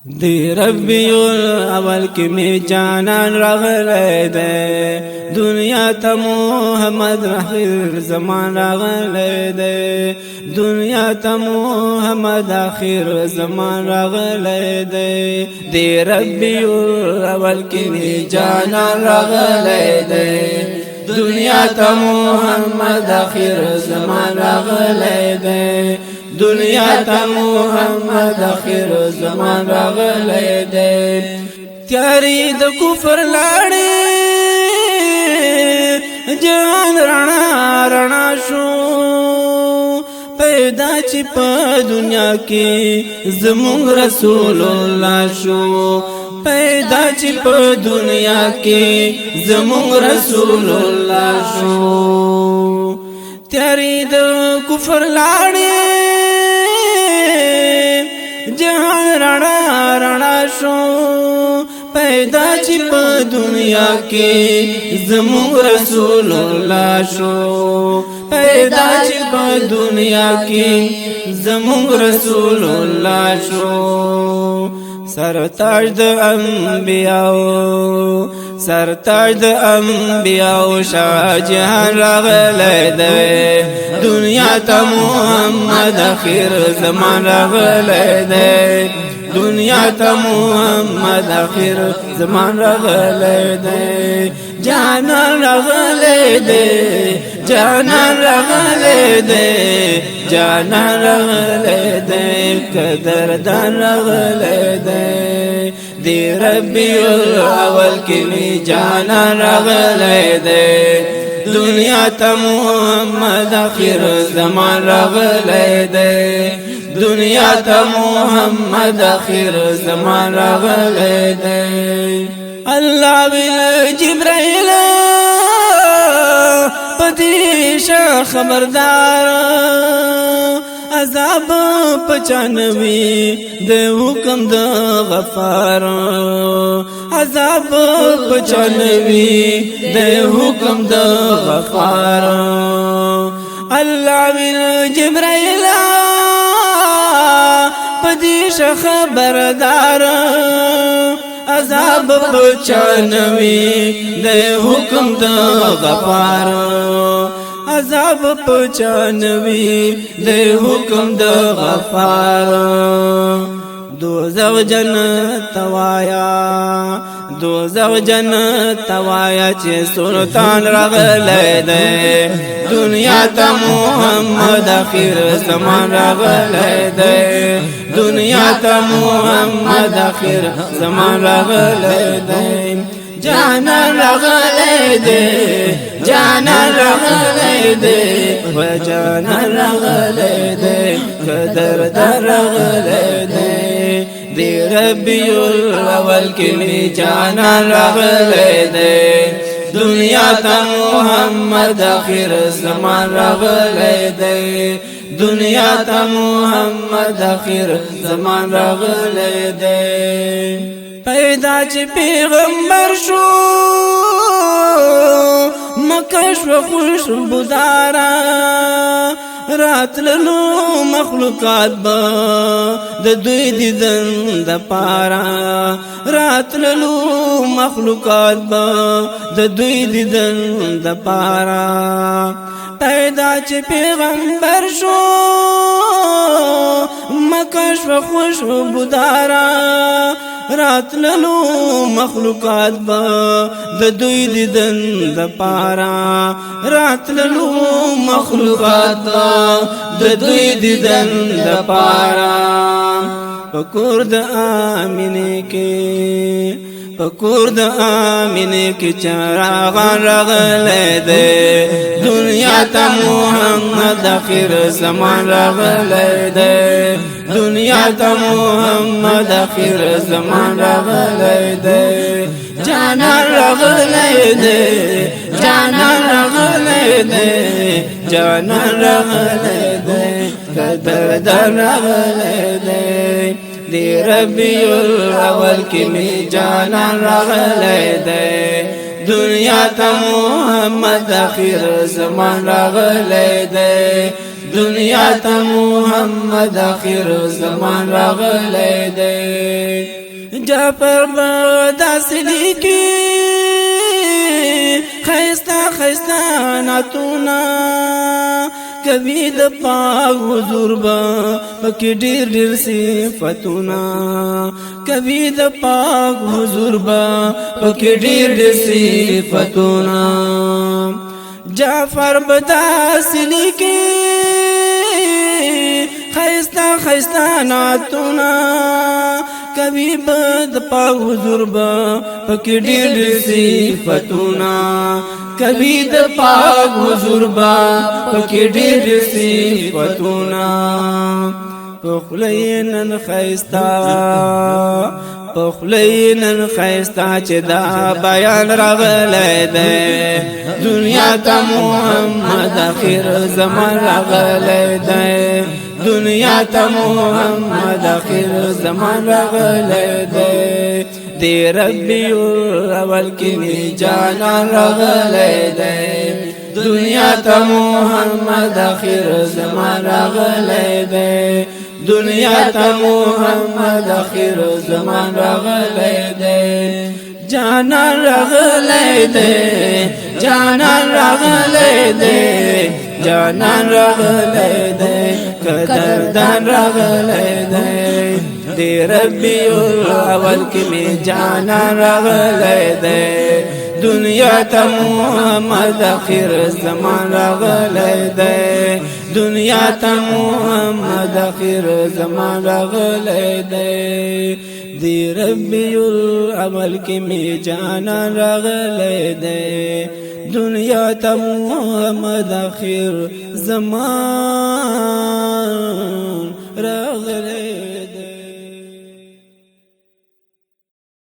دی ربی الاول کی می جانان رغلی دی دنیا تا محمد آخر زمان رغلی دی دنیا تا محمد آخر زمان رغلی دی دی ربی الاول کی می جانان رغلی دی دنیا تا محمد آخر زمان رغلی دی دنیا تا محمد آخر زمان راغلی دی تیاری د کفر لاړې جهان رڼا رڼا شو پیدا چې په دنیا کې زمونږ رسول الله شو پیدا چې په دنیا کې زمونږ رسول الله شو تیاری د کفر لاړې جهان رڼا رڼا شو پیدا چې په دنیا کې زموږ رسول الله شو پیدا چې په دنیا کې زموږ رسول الله شو سرتاج د انبیاء سرتاج د انبیاء شاه جهان راغلی دی دنیا ته محمد اخر زمان راغلی دی دنیا ته محمد اخر زمان راغلی دی جانان راغلی دی جانان راغلی دی جانان راغلی دی قدردان راغلی دی دی ربی الاول کی می جانان راغلی دی دنیا تا محمد آخر زمان راغلی دی دنیا تا محمد آخر زمان راغلی دی اللہ بل جبرائیل پتیشا خبردار عذاب پچانوی دے حکم دا غفار عذاب پچانوی دے حکم دا غفار اللہ من جبرائیل پدیش خبردار عذاب پچانوی دے حکم دا غفار عذاب پچانوی دے حکم دا غفار دوزخ جنت وایا دوزخ جنت وایا چې سلطان راغلی دی دنیا ته محمد اخر زمان راغلی دی دنیا ته محمد اخر زمان راغلی دی جانان راغلی دی جانان راغلی دی و جانان راغلی دی قدردان راغلی دی دی ربی الاول کی می جانان راغلی دی دنیا تا محمد آخر زمان راغلی دی دنیا تا محمد آخر زمان راغلی دی پیدا چې پیغمبر شو مکه شو خوش بودارا راتللو مخلوقات با د دوی دیدن د پارا راتللو مخلوقات با د دوی دیدن د پارا پیدا چې پیغمبر شو مکه شو خوش بودارا راتللو مخلوقات با د دوی دیدن د پارا راتللو مخلوقات با د دوی دیدن د پارا پکور د آمینه کې پکور د آمینه کې چراغان راغلی دی دنیا ته محمد آخر زمان راغلی دی دنیا ته محمد آخر زمان راغلی دی جانان راغلی دی جانان راغلی دی جانان راغلی دی قدردان راغلی دی دی ربی الاول کی می جانان راغلی دی دنیا تا محمد آخر زمان راغلی دی دنیا ته محمد اخر زمان راغلی دی جعفر داسې لیکي خیستا خیستا نعتونه کوي د پاک حضور با پکې ډېر ډېر صفتونه کوي د پاک حضور با پکې ډېر ډېر صفتونه جعفر بداسې لیکي خیستا خیستا نعتونه کوي د پاک حضور با پکې ډېر ډېر صفتونه کوي د پاک حضور با پکې ډېر ډېر صفتونه پخلی نن خیستا پخلی نن خیستا چې دا بیان راغلی دی دنیا ته محمد اخر زمان راغلی دی دنیا ته محمد اخر زمان راغلی دی دی ربی الاول کې جانان راغلی دی دنیا ته محمد اخر زمان راغلی دی دنیا ته محمد اخر زمان راغلی دی جانان راغلی دی جانان راغلی دی جانان راغلی دی قدردان راغلی دی دی ربی الاول کې می جانان راغلی دی دنیا ته محمد اخر زمان راغلی دی دنیا ته محمد اخر زمان راغلی دی دی ربی الاول کې می جانان راغلی دی دنیا ته محمد اخر زمان راغلی